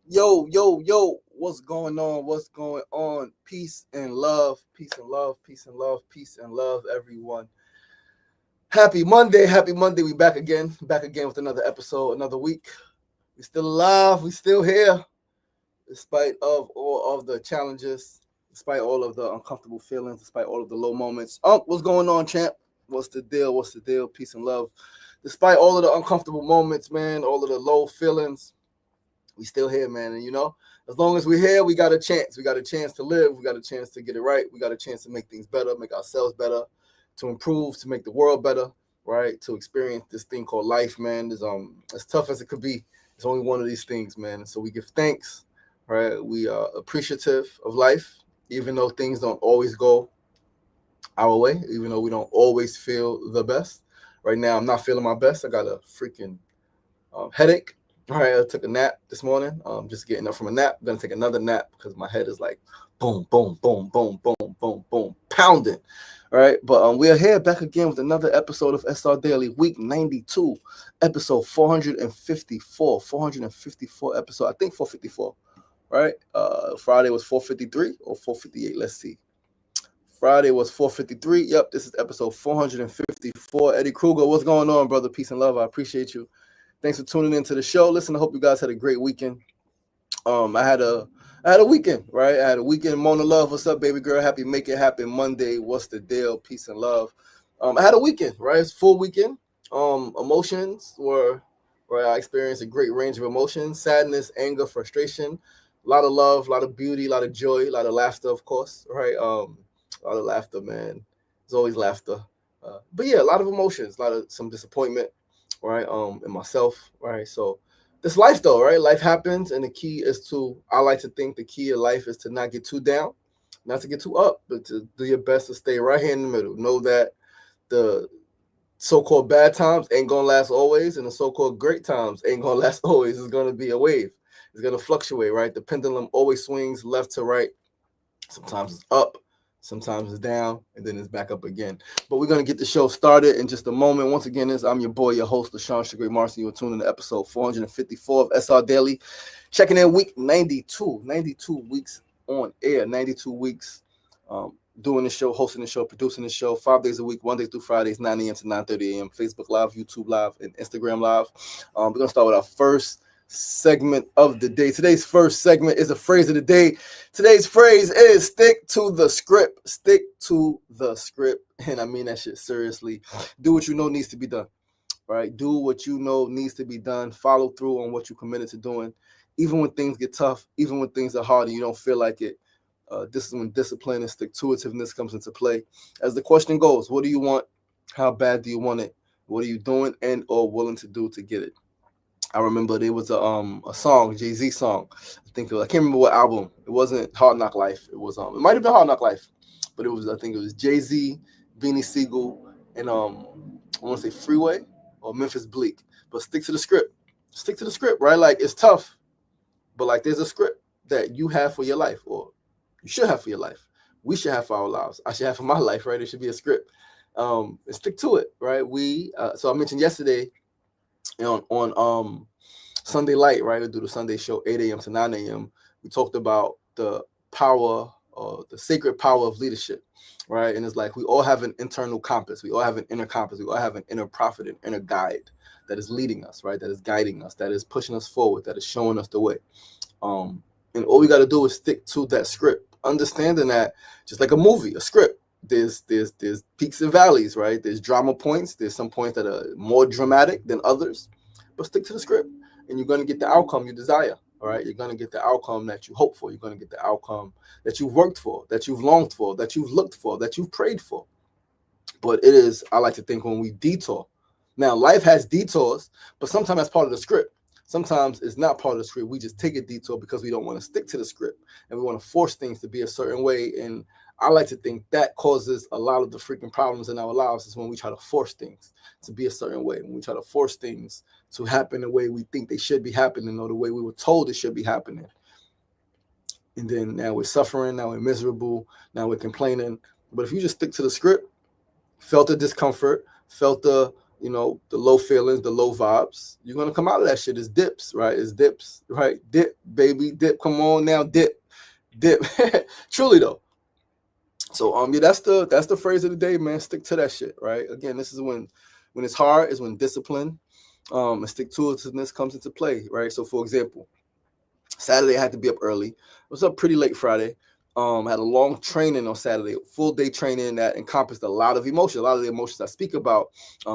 Yo, what's going on? What's going on? Peace and love, peace and love, peace and love, peace and love, everyone. Happy Monday, happy Monday. We back again with another episode, another week. We still alive, we still here, despite of all of the challenges, despite all of the uncomfortable feelings, despite all of the low moments. What's going on, champ? What's the deal? What's the deal? Peace and love. Despite all of the uncomfortable moments, man, all of the low feelings, we still here, man. And as long as we're here, we got a chance. We got a chance to live. We got a chance to get it right. We got a chance to make things better, make ourselves better, to improve, to make the world better, right? To experience this thing called life, man. Is as tough as it could be. It's only one of these things, man. And so we give thanks, right? We are appreciative of life, even though things don't always go our way, even though we don't always feel the best. Right now, I'm not feeling my best. I got a freaking headache. All right, I took a nap this morning. Just getting up from a nap. I'm gonna take another nap because my head is like boom, boom, boom, boom, boom, boom, boom, pounding. All right, but we are here back again with another episode of SR Daily, week 92, episode 454, 454 episode. I think 454. Right? Friday was 453 or 458. Let's see. Friday was 453. Yep, this is episode 454. Eddie Kruger, what's going on, brother? Peace and love. I appreciate you. Thanks for tuning into the show. Listen, I hope you guys had a great weekend. I had a weekend, right? I had a weekend. Mona Love, what's up, baby girl? Happy Make It Happen Monday. What's the deal? Peace and love. I had a weekend, right? It's full weekend. Emotions were where I experienced a great range of emotions: sadness, anger, frustration, a lot of love, a lot of beauty, a lot of joy, a lot of laughter, of course, right? A lot of laughter, man. There's always laughter. But yeah, a lot of emotions, a lot of some disappointment, right? In myself, right? So this life though, right? Life happens, and the key is to, I like to think the key of life is to not get too down, not to get too up, but to do your best to stay right here in the middle. Know that the so-called bad times ain't gonna last always, and the so-called great times ain't gonna last always. It's gonna be a wave. It's gonna fluctuate, right? The pendulum always swings left to right. Sometimes it's up, sometimes it's down, and then it's back up again. But we're gonna get the show started in just a moment. Once again, I'm your boy, your host, LaShawn Sugar Marcy. You're tuning to episode 454 of SR Daily. Checking in week 92. 92 weeks on air, 92 weeks doing the show, hosting the show, producing the show 5 days a week, Monday through Fridays, 9 a.m. to 9:30 a.m. Facebook Live, YouTube Live, and Instagram Live. We're going to start with our first segment of the day. Today's first segment is a phrase of the day. Today's phrase is stick to the script. Stick to the script. And I mean that shit seriously. Do what you know needs to be done. Right? Do what you know needs to be done. Follow through on what you committed to doing. Even when things get tough, even when things are hard and you don't feel like it. This is when discipline and stick-to-itiveness comes into play. As the question goes, what do you want? How bad do you want it? What are you doing and or willing to do to get it? I remember there was a song, Jay-Z song. I can't remember what album. It wasn't Hard Knock Life. It was it might have been Hard Knock Life, but I think it was Jay-Z, Beanie Siegel, and I want to say Freeway or Memphis Bleak. But stick to the script. Stick to the script, right? Like it's tough, but like there's a script that you have for your life, or you should have for your life. We should have for our lives. I should have for my life, right? There should be a script. And stick to it, right? So I mentioned yesterday on Sunday Light, right? We do the Sunday show 8 a.m. to 9 a.m. We talked about the power or the sacred power of leadership, right? And it's like we all have an internal compass. We all have an inner compass. We all have an inner prophet, an inner guide that is leading us, right? That is guiding us, that is pushing us forward, that is showing us the way. And all we got to do is stick to that script, understanding that just like a movie, a script, there's peaks and valleys, right? There's drama points. There's some points that are more dramatic than others, but stick to the script and you're going to get the outcome you desire. All right. You're going to get the outcome that you hope for. You're going to get the outcome that you've worked for, that you've longed for, that you've looked for, that you've prayed for. But it is, I like to think, when we detour. Now, life has detours, but sometimes that's part of the script. Sometimes it's not part of the script. We just take a detour because we don't want to stick to the script and we want to force things to be a certain way. And I like to think that causes a lot of the freaking problems in our lives is when we try to force things to be a certain way. When we try to force things to happen the way we think they should be happening or the way we were told it should be happening. And then now we're suffering, now we're miserable, now we're complaining. But if you just stick to the script, felt the discomfort, felt the you know, the low feelings, the low vibes, you're gonna come out of that shit as dips, right? As dips, right? Dip, baby, dip. Come on now, dip, dip. Truly though. So yeah, that's the phrase of the day, man. Stick to that shit, right? Again, this is when it's hard, is when discipline and stick to itiveness comes into play, right? So for example, Saturday I had to be up early. I was up pretty late Friday. I had a long training on Saturday, full day training that encompassed a lot of emotions. A lot of the emotions I speak about,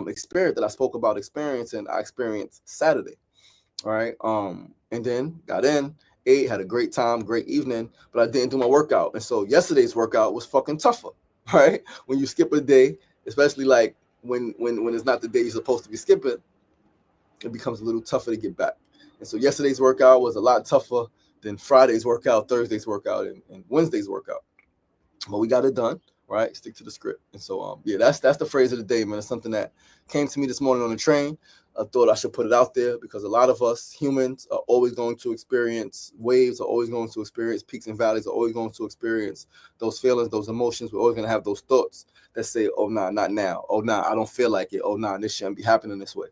experience that I spoke about experiencing, I experienced Saturday. All right. And then got in, ate, had a great time, great evening, but I didn't do my workout. And so yesterday's workout was fucking tougher, right? When you skip a day, especially like when it's not the day you're supposed to be skipping, it becomes a little tougher to get back. And so yesterday's workout was a lot tougher than Friday's workout, Thursday's workout, and Wednesday's workout. But we got it done, right? Stick to the script. And so yeah, that's the phrase of the day, man. It's something that came to me this morning on the train. I thought I should put it out there because a lot of us humans are always going to experience waves, are always going to experience peaks and valleys, are always going to experience those feelings, those emotions. We're always going to have those thoughts that say, oh, nah, not now. Oh, nah, I don't feel like it. Oh, nah, this shouldn't be happening this way.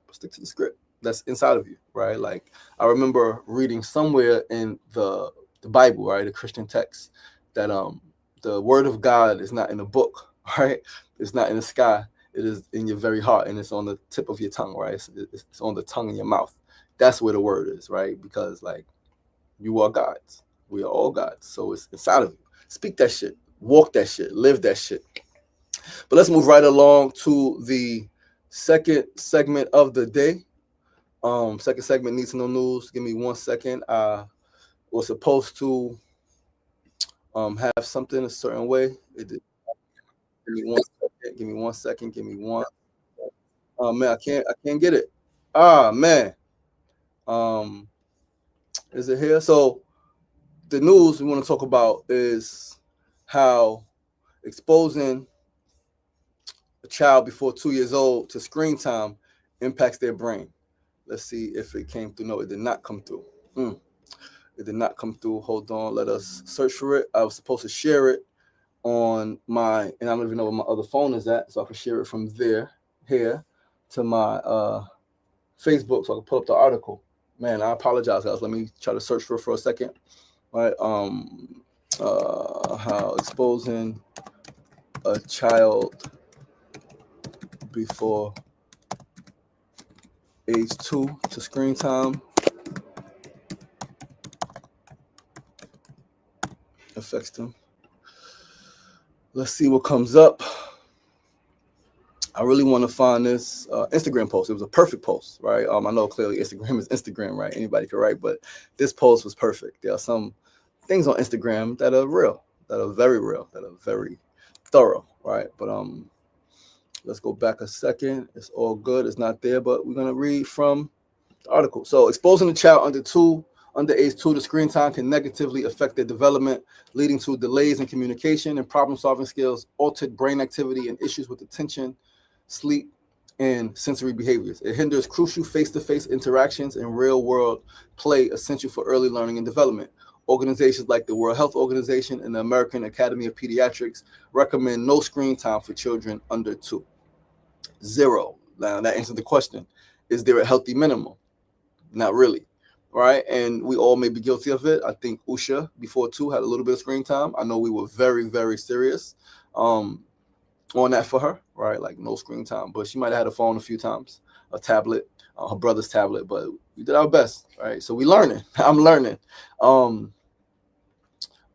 But stick to the script that's inside of you, right? Like I remember reading somewhere in the Bible, right, the Christian text, that the word of God is not in a book, right? It's not in the sky. It is in your very heart, and it's on the tip of your tongue, right? It's on the tongue in your mouth. That's where the word is, right? Because like you are God's. We are all God's. So it's inside of you. Speak that shit. Walk that shit. Live that shit. But let's move right along to the second segment of the day. Second segment, Need to Know News. Give me 1 second. I was supposed to have something a certain way. It did. Give me 1 second. Give me 1 second. Give me one. Oh man, I can't get it. Ah man. Um, is it here? So the news we want to talk about is how exposing a child before 2 years old to screen time impacts their brain. Let's see if it came through. No, it did not come through. It did not come through. Hold on. Let us search for it. I was supposed to share it on my, and I don't even know where my other phone is at, so I can share it from there, here, to my Facebook, so I can pull up the article. Man, I apologize, guys. Let me try to search for a second. Right. How exposing a child before age 2 to screen time affects them. Let's see what comes up. I really want to find this Instagram post. It was a perfect post, right? I know clearly Instagram is Instagram, right? Anybody can write, but this post was perfect. There are some things on Instagram that are real, that are very real, that are very thorough, right? But let's go back a second. It's all good. It's not there, but we're gonna read from the article. So, exposing a child under age 2 to screen time can negatively affect their development, leading to delays in communication and problem-solving skills, altered brain activity, and issues with attention, sleep, and sensory behaviors. It hinders crucial face-to-face interactions and real-world play essential for early learning and development. Organizations like the World Health Organization and the American Academy of Pediatrics recommend no screen time for children under 2. 0. Now, that answers the question. Is there a healthy minimum? Not really, right? And we all may be guilty of it. I think Usha, before 2, had a little bit of screen time. I know we were very, very serious on that for her, right? Like no screen time, but she might have had a phone a few times, a tablet, her brother's tablet, but we did our best, right? So we learning. I'm learning.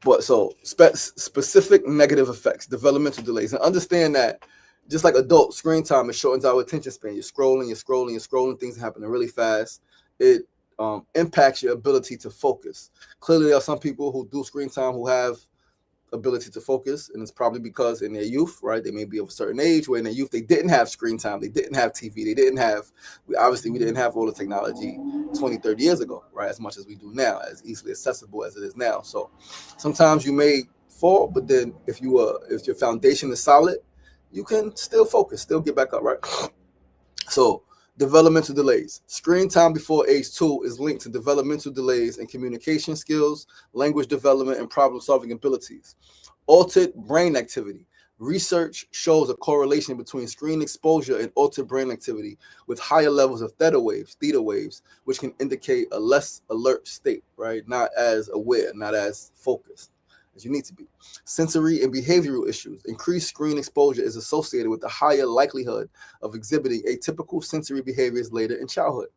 But so specific negative effects, developmental delays, and understand that just like adult screen time, it shortens our attention span. You're scrolling, things are happening really fast. It impacts your ability to focus. Clearly, there are some people who do screen time who have ability to focus, and it's probably because in their youth, right, they may be of a certain age where in their youth they didn't have screen time, they didn't have TV, we didn't have all the technology 20, 30 years ago, right, as much as we do now, as easily accessible as it is now. So sometimes you may fall, but then if your foundation is solid, you can still focus, still get back up, right? So developmental delays. Screen time before age 2 is linked to developmental delays in communication skills, language development, and problem-solving abilities. Altered brain activity. Research shows a correlation between screen exposure and altered brain activity with higher levels of theta waves, which can indicate a less alert state, right? Not as aware, not as focused as you need to be. Sensory and behavioral issues. Increased screen exposure is associated with a higher likelihood of exhibiting atypical sensory behaviors later in childhood.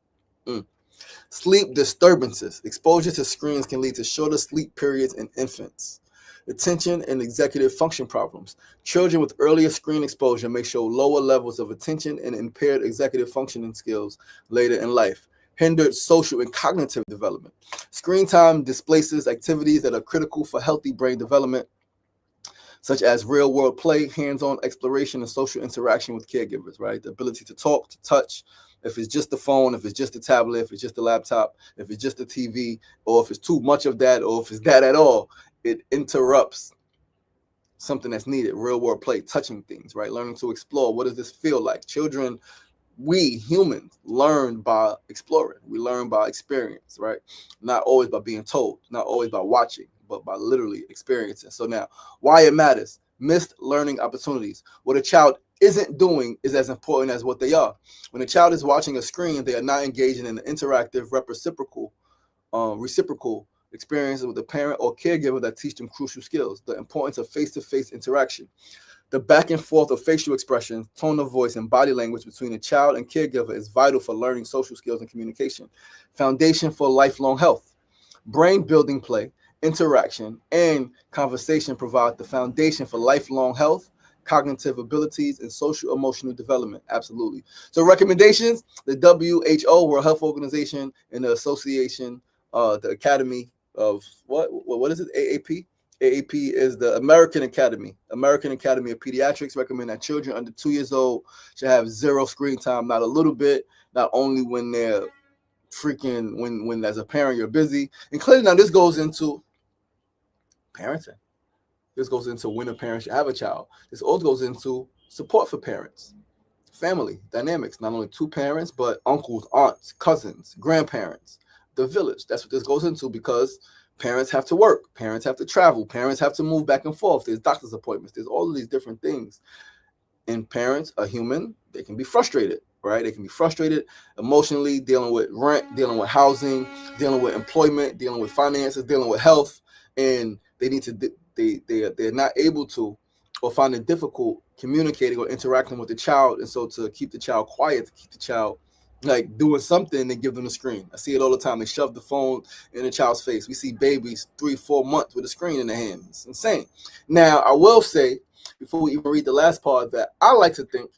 Sleep disturbances. Exposure to screens can lead to shorter sleep periods in infants. Attention and executive function problems. Children with earlier screen exposure may show lower levels of attention and impaired executive functioning skills later in life. Hindered social and cognitive development. Screen time displaces activities that are critical for healthy brain development, such as real-world play, hands-on exploration, and social interaction with caregivers, right? The ability to talk, to touch. If it's just the phone, if it's just the tablet, if it's just the laptop, if it's just the TV, or if it's too much of that, or if it's that at all, it interrupts something that's needed. Real-world play, touching things, right? Learning to explore. What does this feel like? Children, we humans learn by exploring. We learn by experience, right? Not always by being told, not always by watching, but by literally experiencing. So now, why it matters. Missed learning opportunities. What a child isn't doing is as important as what they are. When a child is watching a screen, they are not engaging in an interactive, reciprocal experiences with a parent or caregiver that teach them crucial skills. The importance of face-to-face interaction. The back and forth of facial expressions, tone of voice, and body language between a child and caregiver is vital for learning social skills and communication. Foundation for lifelong health. Brain building play, interaction, and conversation provide the foundation for lifelong health, cognitive abilities, and social emotional development. Absolutely. So recommendations, the WHO, World Health Organization, and the association, the Academy of, what is it, AAP? AAP is the American Academy of Pediatrics, recommend that children under 2 years old should have zero screen time, not a little bit, not only when they're freaking, when as a parent you're busy. And clearly now this goes into parenting. This goes into when a parent should have a child. This also goes into support for parents, family dynamics, not only two parents, but uncles, aunts, cousins, grandparents, the village. That's what this goes into, because parents have to work, parents have to travel, parents have to move back and forth. There's doctor's appointments, there's all of these different things. And parents are human. They can be frustrated, right? They can be frustrated emotionally, dealing with rent, dealing with housing, dealing with employment, dealing with finances, dealing with health. And they need to, they're not able to, or find it difficult communicating or interacting with the child. And so to keep the child quiet, to keep the child like doing something, they give them a screen. I see it all the time. They shove the phone in a child's face. We see babies 3-4 months with a screen in their hand. It's insane. Now, I will say, before we even read the last part, that I like to think,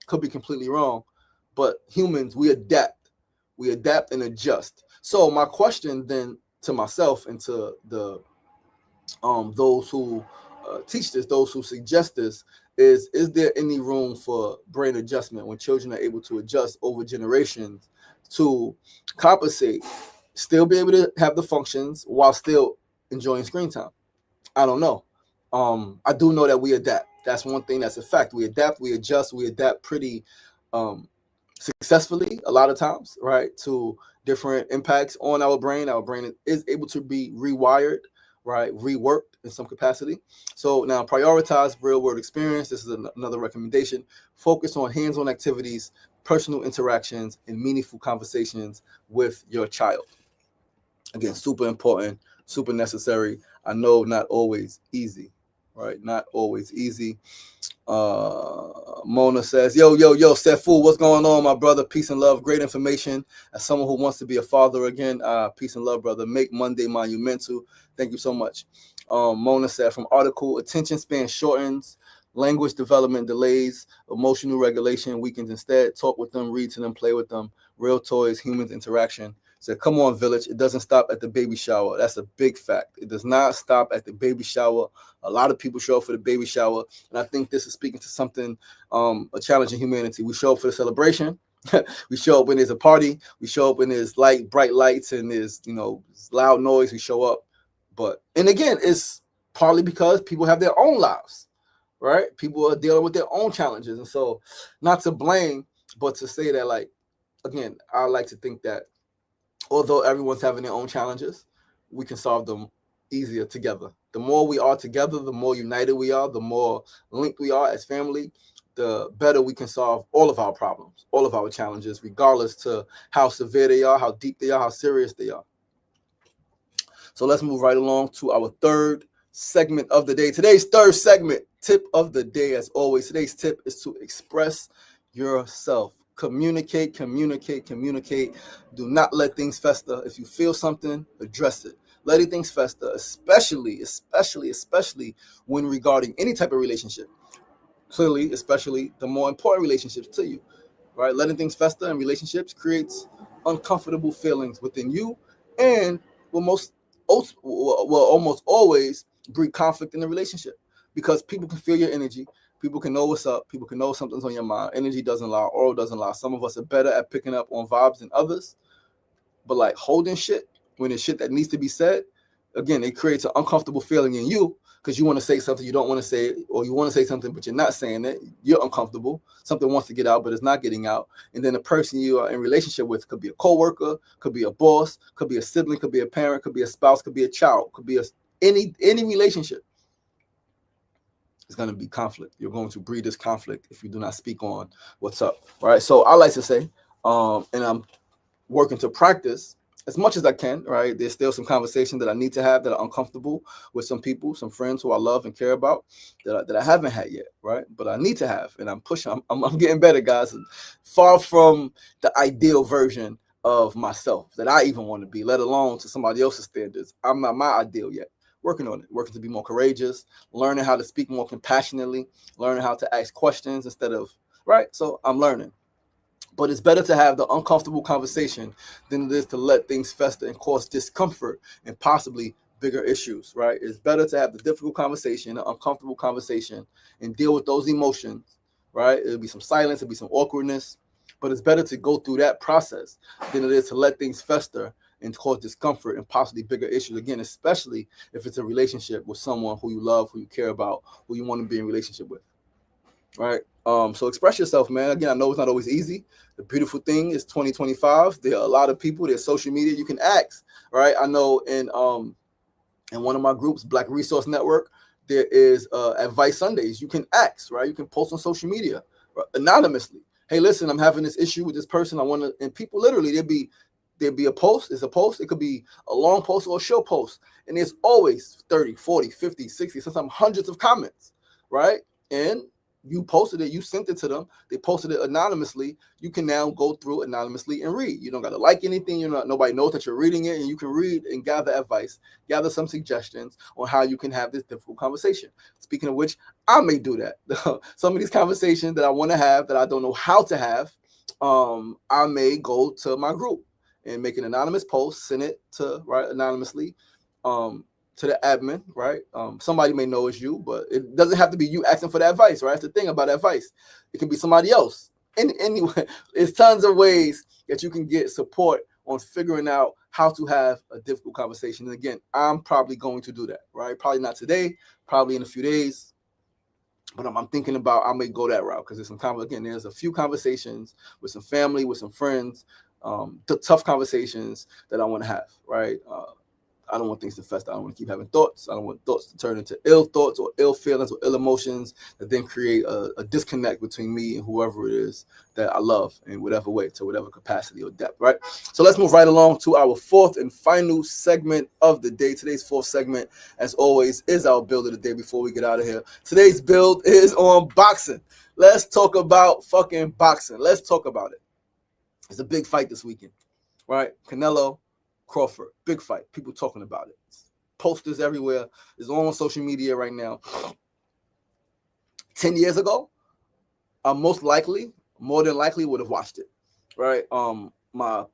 could be completely wrong, but humans, we adapt and adjust. So my question then to myself and to the those who teach this, those who suggest this, is there any room for brain adjustment when children are able to adjust over generations to compensate, still be able to have the functions while still enjoying screen time? I don't know. I do know that we adapt. That's one thing that's a fact. We adapt, we adjust, we adapt pretty successfully a lot of times, right, to different impacts on our brain. Our brain is able to be rewired, right, reworked in some capacity. So now prioritize real world experience. This is another recommendation. Focus on hands-on activities, personal interactions, and meaningful conversations with your child. Again, super important, super necessary. I know not always easy, right? Not always easy. Mona says, yo, Sefu, what's going on, my brother? Peace and love. Great information. As someone who wants to be a father again, peace and love, brother. Make Monday monumental. Thank you so much. Mona said, from article, attention span shortens, language development delays, emotional regulation weakens instead. Talk with them, read to them, play with them. Real toys, humans interaction. Said, come on, village. It doesn't stop at the baby shower. That's a big fact. It does not stop at the baby shower. A lot of people show up for the baby shower. And I think this is speaking to something, a challenge in humanity. We show up for the celebration. We show up when there's a party. We show up when there's bright lights and there's, loud noise. We show up. And again, it's partly because people have their own lives, right? People are dealing with their own challenges. And so not to blame, but to say that, again, I like to think that although everyone's having their own challenges, we can solve them easier together. The more we are together, the more united we are, the more linked we are as family, the better we can solve all of our problems, all of our challenges, regardless to how severe they are, how deep they are, how serious they are. So let's move right along to our third segment of the day. Today's third segment, tip of the day, as always. Today's tip is to express yourself. Communicate, communicate, communicate. Do not let things fester. If you feel something, address it. Letting things fester, especially when regarding any type of relationship. Clearly, especially the more important relationships to you, right? Letting things fester in relationships creates uncomfortable feelings within you and will almost always breed conflict in the relationship because people can feel your energy. People can know what's up. People can know something's on your mind. Energy doesn't lie. Oral doesn't lie. Some of us are better at picking up on vibes than others. But like holding shit when it's shit that needs to be said, again, it creates an uncomfortable feeling in you because you want to say something you don't want to say, or you want to say something but you're not saying it. You're uncomfortable. Something wants to get out but it's not getting out. And then the person you are in relationship with could be a coworker, could be a boss, could be a sibling, could be a parent, could be a spouse, could be a child, could be any relationship. It's going to be conflict. You're going to breed this conflict if you do not speak on what's up, right? So I like to say, and I'm working to practice as much as I can, right? There's still some conversations that I need to have that are uncomfortable with some people, some friends who I love and care about that I haven't had yet, right? But I need to have, and I'm pushing. I'm getting better, guys. Far from the ideal version of myself that I even want to be, let alone to somebody else's standards. I'm not my ideal yet. Working on it, working to be more courageous, learning how to speak more compassionately, learning how to ask questions instead of, right? So I'm learning. But it's better to have the uncomfortable conversation than it is to let things fester and cause discomfort and possibly bigger issues, right? It's better to have the difficult conversation, the uncomfortable conversation, and deal with those emotions, right? It'll be some silence, it'll be some awkwardness, but it's better to go through that process than it is to let things fester and cause discomfort and possibly bigger issues. Again, especially if it's a relationship with someone who you love, who you care about, who you want to be in a relationship with, right? So express yourself, man. Again, I know it's not always easy. The beautiful thing is 2025. There are a lot of people. There's social media. You can ask, right? I know in one of my groups, Black Resource Network, there is Advice Sundays. You can ask, right? You can post on social media, right? Anonymously. Hey, listen, I'm having this issue with this person. I want to, and people literally, there'd be a post. It's a post. It could be a long post or a short post. And there's always 30, 40, 50, 60, sometimes hundreds of comments, right? And you posted it, you sent it to them, they posted it anonymously. You can now go through anonymously and read. You don't got to like anything. Nobody knows that you're reading it, and you can read and gather advice, gather some suggestions on how you can have this difficult conversation. Speaking of which, I may do that. Some of these conversations that I want to have that I don't know how to have, I may go to my group and make an anonymous post, send it to, right, anonymously, to the admin, right? Somebody may know it's you, but it doesn't have to be you asking for the advice, right? That's the thing about advice. It can be somebody else. Anyway, there's tons of ways that you can get support on figuring out how to have a difficult conversation. And again, I'm probably going to do that, right? Probably not today, probably in a few days. But I'm thinking about I may go that route because there's a few conversations with some family, with some friends, the tough conversations that I want to have, right? I don't want things to fester. I don't want to keep having thoughts. I don't want thoughts to turn into ill thoughts or ill feelings or ill emotions that then create a disconnect between me and whoever it is that I love in whatever way, to whatever capacity or depth, right? So let's move right along to our fourth and final segment of the day. Today's fourth segment, as always, is our build of the day before we get out of here. Today's build is on boxing. Let's talk about fucking boxing. Let's talk about it. It's a big fight this weekend, right? Canelo Crawford, big fight. People talking about it. Posters everywhere. It's on social media right now. 10 years ago, I more than likely would have watched it, right? My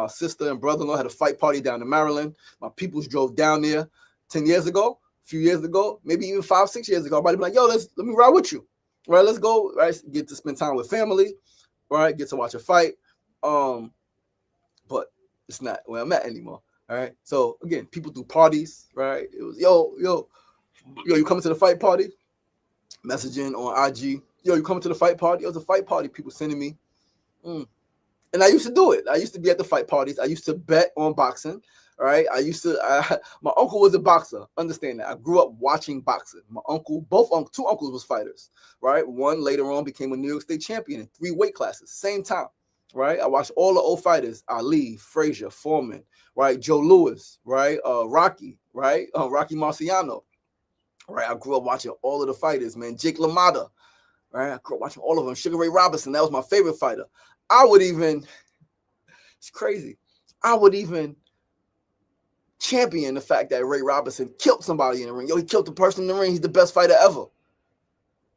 sister and brother-in-law had a fight party down in Maryland. My peoples drove down there 10 years ago, a few years ago, maybe even 5-6 years ago. Everybody be like, yo, let me ride with you, right? Let's go, right? Get to spend time with family, right? Get to watch a fight. But it's not where I'm at anymore. All right. So again, people do parties, right? It was yo, you coming to the fight party? Messaging on IG. Yo, you coming to the fight party? It was a fight party. People sending me. And I used to do it. I used to be at the fight parties. I used to bet on boxing. All right. My uncle was a boxer. Understand that. I grew up watching boxing. My uncle, two uncles was fighters. Right. One later on became a New York State champion in 3 weight classes, same time. Right. I watched all the old fighters: Ali, Frazier, Foreman, right, Joe Louis, right, Rocky, right, Rocky Marciano. Right. I grew up watching all of the fighters, man. Jake LaMotta. Right. I grew up watching all of them. Sugar Ray Robinson. That was my favorite fighter. It's crazy. I would even champion the fact that Ray Robinson killed somebody in the ring. Yo, he killed the person in the ring. He's the best fighter ever.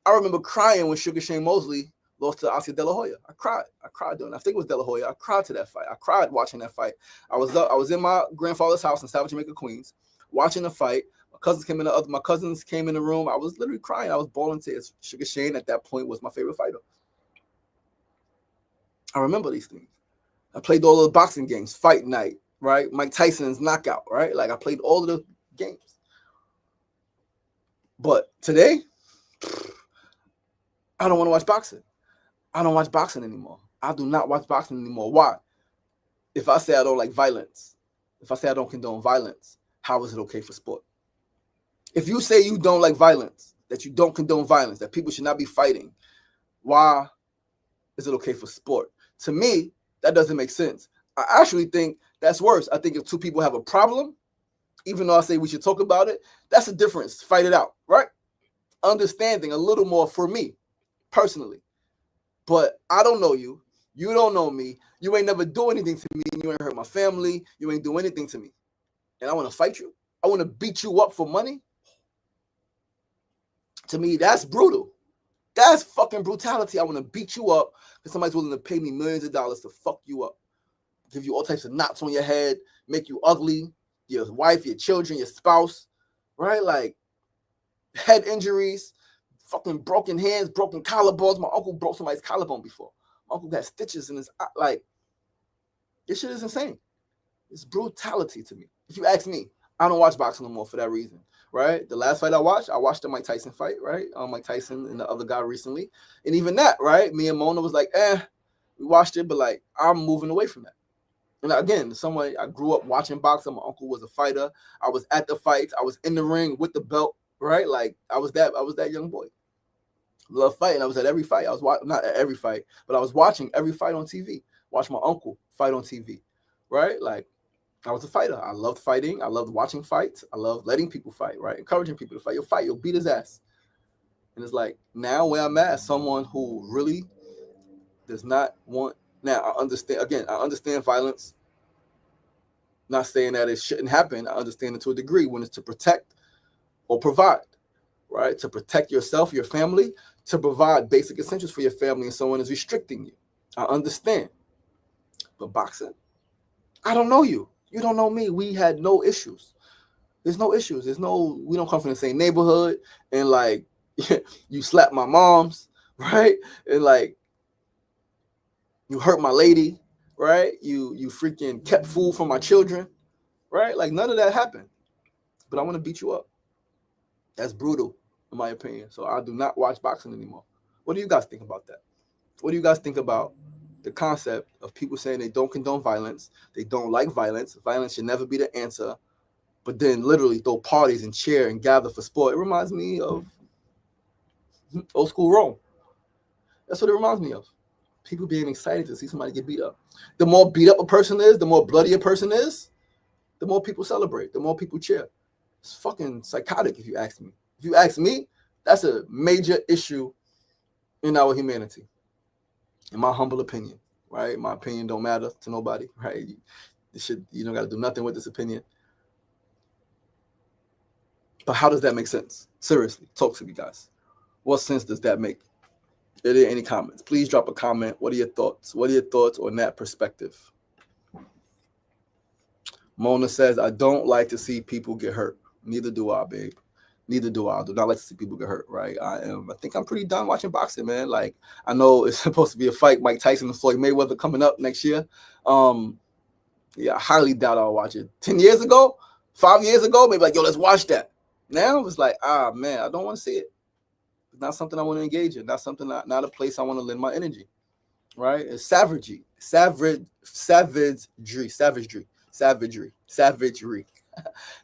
I remember crying when Sugar Shane Mosley lost to Oscar De La Hoya. I cried doing that. I think it was De La Hoya. I cried to that fight. I cried watching that fight. I was in my grandfather's house in South Jamaica, Queens, watching the fight. My cousins came in the room. I was literally crying. I was bawling tears. Sugar Shane at that point was my favorite fighter. I remember these things. I played all of the boxing games, Fight Night, right? Mike Tyson's Knockout, right? Like I played all of the games. But today, I don't want to watch boxing. I don't watch boxing anymore. I do not watch boxing anymore. Why? If I say I don't like violence, if I say I don't condone violence, how is it okay for sport? If you say you don't like violence, that you don't condone violence, that people should not be fighting, why is it okay for sport? To me, that doesn't make sense. I actually think that's worse. I think if two people have a problem, even though I say we should talk about it, that's a difference. Fight it out, right? Understanding a little more for me, personally. But I don't know you. You don't know me. You ain't never do anything to me. You ain't hurt my family. You ain't do anything to me. And I want to fight you. I want to beat you up for money. To me, that's brutal. That's fucking brutality. I want to beat you up because somebody's willing to pay me millions of dollars to fuck you up. Give you all types of knots on your head, make you ugly, your wife, your children, your spouse, right? Like head injuries, fucking broken hands, broken collarbones. My uncle broke somebody's collarbone before. My uncle got stitches in his eye. Like, this shit is insane. It's brutality to me. If you ask me, I don't watch boxing no more for that reason, right? The last fight I watched the Mike Tyson fight, right? Mike Tyson and the other guy recently. And even that, right? Me and Mona was like, we watched it, but like, I'm moving away from that. And again, I grew up watching boxing. My uncle was a fighter. I was at the fights. I was in the ring with the belt, right? Like, I was that young boy. Love fighting. I was at every fight. Not at every fight, but I was watching every fight on TV. Watch my uncle fight on TV, right? Like, I was a fighter. I loved fighting. I loved watching fights. I loved letting people fight, right? Encouraging people to fight. You'll fight. You'll beat his ass. And it's like, now where I'm at, someone who really does not want. Now, I understand violence. Not saying that it shouldn't happen. I understand it to a degree when it's to protect or provide, right? To protect yourself, your family, to provide basic essentials for your family, and someone is restricting you. I understand. But boxing, I don't know you. You don't know me. We had no issues. There's no issues. We don't come from the same neighborhood. And like, you slapped my moms, right? And like, you hurt my lady, right? You freaking kept food from my children, right? Like, none of that happened. But I want to beat you up. That's brutal, in my opinion. So I do not watch boxing anymore. What do you guys think about that? What do you guys think about the concept of people saying they don't condone violence, they don't like violence, violence should never be the answer, but then literally throw parties and cheer and gather for sport? It reminds me of old school Rome. That's what it reminds me of. People being excited to see somebody get beat up. The more beat up a person is, the more bloody a person is, the more people celebrate, the more people cheer. It's fucking psychotic if you ask me. If you ask me, that's a major issue in our humanity. In my humble opinion, right? My opinion don't matter to nobody, right? You don't got to do nothing with this opinion. But how does that make sense? Seriously, talk to me, guys. What sense does that make? Are there any comments? Please drop a comment. What are your thoughts? What are your thoughts on that perspective? Mona says, I don't like to see people get hurt. Neither do I, babe. Neither do I. I do not like to see people get hurt, right? I think I'm pretty done watching boxing, man. Like, I know it's supposed to be a fight, Mike Tyson and Floyd Mayweather coming up next year. Yeah, I highly doubt I'll watch it. 10 years ago, 5 years ago, maybe like, yo, let's watch that. Now it's like, man, I don't want to see it. It's not something I want to engage in. Not a place I want to lend my energy. right? It's savagery.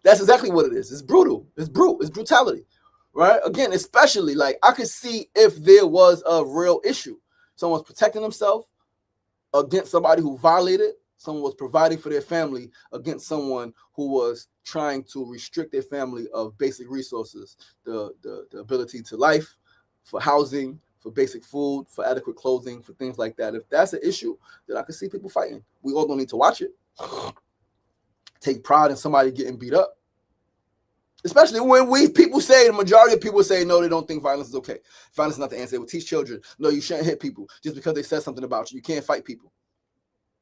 That's exactly what it is. It's brutal. It's brutality, right? Again, especially like I could see if there was a real issue. Someone's protecting themselves against somebody who violated. Someone was providing for their family against someone who was trying to restrict their family of basic resources, the ability to life, for housing, for basic food, for adequate clothing, for things like that. If that's an issue, then I can see people fighting. We all don't need to watch it. Take pride in somebody getting beat up. Especially when the majority of people say, no, they don't think violence is okay. Violence is not the answer. They will teach children, no, you shouldn't hit people just because they said something about you. You can't fight people.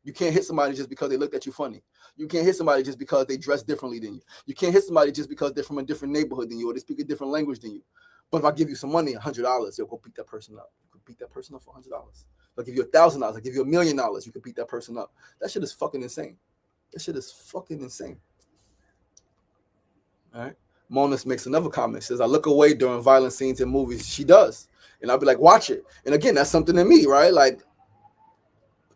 You can't hit somebody just because they looked at you funny. You can't hit somebody just because they dress differently than you. You can't hit somebody just because they're from a different neighborhood than you or they speak a different language than you. But if I give you some money, $100, you'll go beat that person up. You could beat that person up for $100. If I give you $1,000, I give you $1 million, you could beat that person up. That shit is fucking insane. All right. Mona makes another comment. Says, I look away during violent scenes in movies. She does. And I'll be like, watch it. And again, that's something in me, right? Like,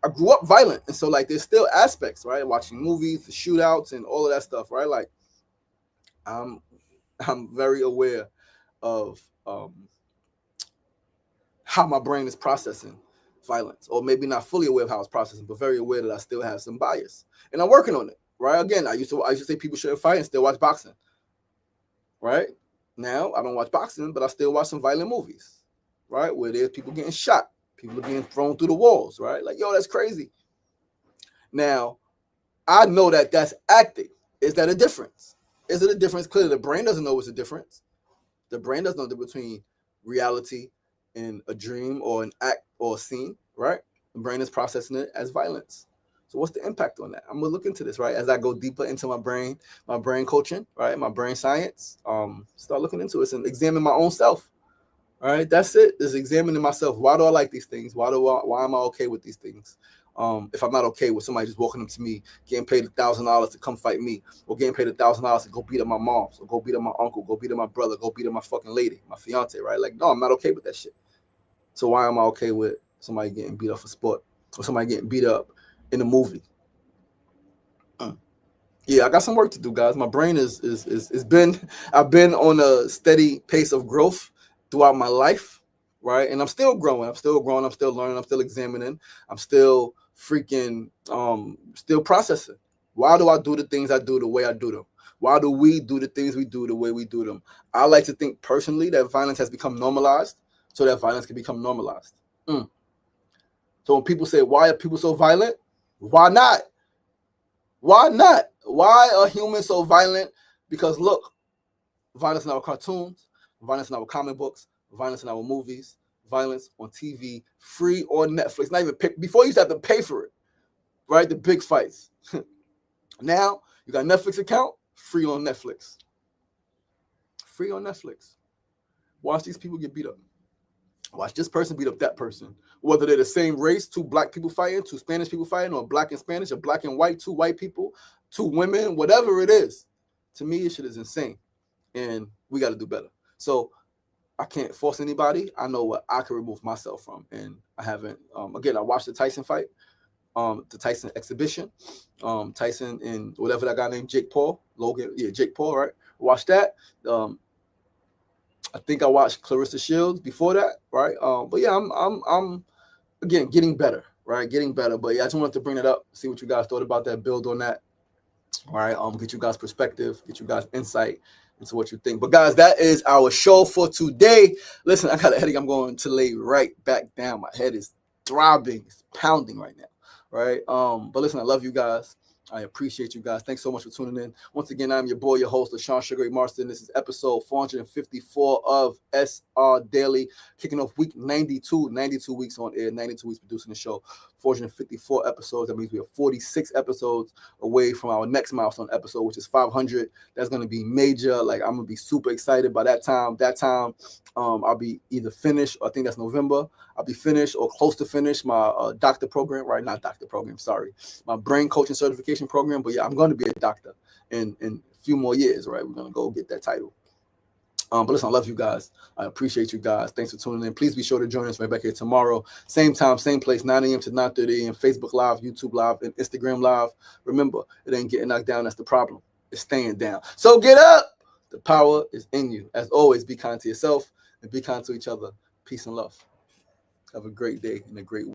I grew up violent. And so, like, there's still aspects, right? Watching movies, the shootouts, and all of that stuff, right? Like, I'm very aware of how my brain is processing violence. Or maybe not fully aware of how it's processing, but very aware that I still have some bias. And I'm working on it, right? Again, I used to say people shouldn't fight and still watch boxing. Right now, I don't watch boxing, but I still watch some violent movies, right? Where there's people getting shot, people are being thrown through the walls, right? Like, yo, that's crazy. Now, I know that that's acting. Is that a difference? Is it a difference? Clearly, the brain doesn't know it's a difference. The brain doesn't know the difference between reality and a dream or an act or a scene, right? The brain is processing it as violence. So what's the impact on that? I'm gonna look into this, right? As I go deeper into my brain coaching, right? My brain science, start looking into it and examine my own self. All right, that's it. Is examining myself. Why do I like these things? Why am I okay with these things? If I'm not okay with somebody just walking up to me, getting paid $1,000 to come fight me, or getting paid $1,000 to go beat up my mom, or go beat up my uncle, go beat up my brother, go beat up my fucking lady, my fiance, right? Like, no, I'm not okay with that shit. So why am I okay with somebody getting beat up for sport or somebody getting beat up in a movie? Yeah, I got some work to do, guys. My brain I've been on a steady pace of growth throughout my life, right? And I'm still growing. I'm still learning. I'm still examining. I'm still still processing. Why do I do the things I do the way I do them? Why do we do the things we do the way we do them? I like to think personally that violence has become normalized so that violence can become normalized. So when people say, why are people so violent? Why not? Why not? Why are humans so violent? Because look, violence in our cartoons, violence in our comic books, violence in our movies, violence on TV, free on Netflix. Not even before you used to have to pay for it, right? The big fights. Now you got a Netflix account, free on Netflix. Free on Netflix. Watch these people get beat up. Watch this person beat up that person. Whether they're the same race, two black people fighting, two Spanish people fighting, or black and Spanish, or black and white, two white people, two women, whatever it is. To me, this shit is insane. And we got to do better. So I can't force anybody. I know what I can remove myself from. And I haven't. Again, I watched the Tyson fight, the Tyson exhibition. Tyson and whatever that guy named Jake Paul. Jake Paul, right? Watched that. I think I watched Clarissa Shields before that, right? But yeah, I'm again getting better, right? Getting better. But yeah, I just wanted to bring it up, see what you guys thought about that, build on that. All right, get you guys perspective, get you guys insight into what you think. But guys, that is our show for today. Listen, I got a headache. I'm going to lay right back down. My head is throbbing, it's pounding right now, right? But listen, I love you guys. I appreciate you guys. Thanks so much for tuning in. Once again, I'm your boy, your host, LaShawn Sugar Ray Marston. This is episode 454 of SRDaily, kicking off week 92. 92 weeks on air, 92 weeks producing the show. 454 episodes. That means we are 46 episodes away from our next milestone episode, which is 500. That's going to be major. Like, I'm going to be super excited by that time. I'll be either finished, or I think that's November. I'll be finished or close to finish my doctor program, right? Not doctor program, sorry. My brain coaching certification program. But yeah, I'm going to be a doctor in a few more years, right? We're going to go get that title. But listen, I love you guys. I appreciate you guys. Thanks for tuning in. Please be sure to join us right back here tomorrow. Same time, same place, 9 a.m. to 9:30 a.m. Facebook Live, YouTube Live, and Instagram Live. Remember, it ain't getting knocked down. That's the problem. It's staying down. So get up. The power is in you. As always, be kind to yourself and be kind to each other. Peace and love. Have a great day and a great week.